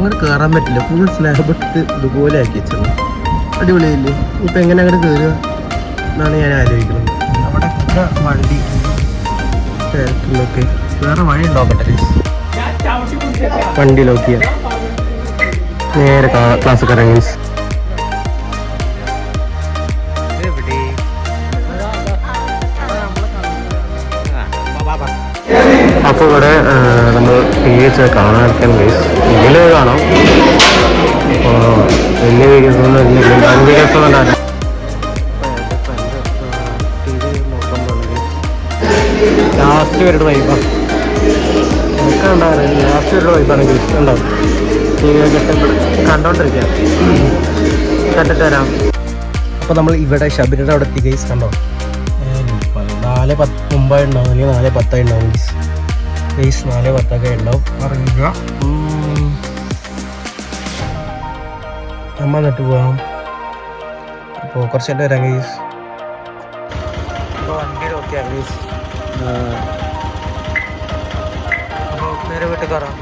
അങ്ങോട്ട് കയറാൻ പറ്റില്ല, ഫുൾ സ്ലാബ് ഇട്ട് ഇതുപോലെ ആക്കി വെച്ചത്. അടിപൊളിയല്ലേ? ഇപ്പം എങ്ങനെ അങ്ങോട്ട് കയറുക എന്നാണ് ഞാൻ ആലോചിക്കുന്നത്. അവിടെ വണ്ടി തിരക്കിലൊക്കെ വേറെ വഴി ഉണ്ടാക്കട്ടെ. വണ്ടി നോക്കിയ നേരെ ക്ലാസ് കറങ്ങി. അപ്പോൾ ഇവിടെ നമ്മൾ ടി വി വെച്ച് കാണാൻ ഗൈസ്. ഇതിൽ കാണാം. വലിയ വീഡിയോസൊന്നും വീഡിയോസൊന്നും ലാസ്റ്റ് വരുടെ വൈബാണ്. ഒക്കെ ഉണ്ടാവില്ല, ലാസ്റ്റ് വരുടെ വൈബാണ് ഗൈസ്. ഉണ്ടാവും ടി വി ഒക്കെ കണ്ടോണ്ടിരിക്കുക. കണ്ടിട്ട് വരാം. അപ്പോൾ നമ്മൾ ഇവിടെ ഷബിരുടെ അവിടെ എത്തി ഗൈസ്. കണ്ടോ, 4:10 മുമ്പായി ഉണ്ടാവും, അല്ലെങ്കിൽ 4:10 ഉണ്ടാവും ഗൈസ്. 4:10 ഉണ്ടാവും. അറിയില്ല, അമ്മ എന്നിട്ട് പോവാം. അപ്പോൾ കുറച്ചെല്ലാം വരാം ഗൈസ്. അപ്പോൾ വണ്ടി നോക്കിയാൽ ഗൈസ്. അപ്പോൾ നേരെ വീട്ടിൽ കയറാം.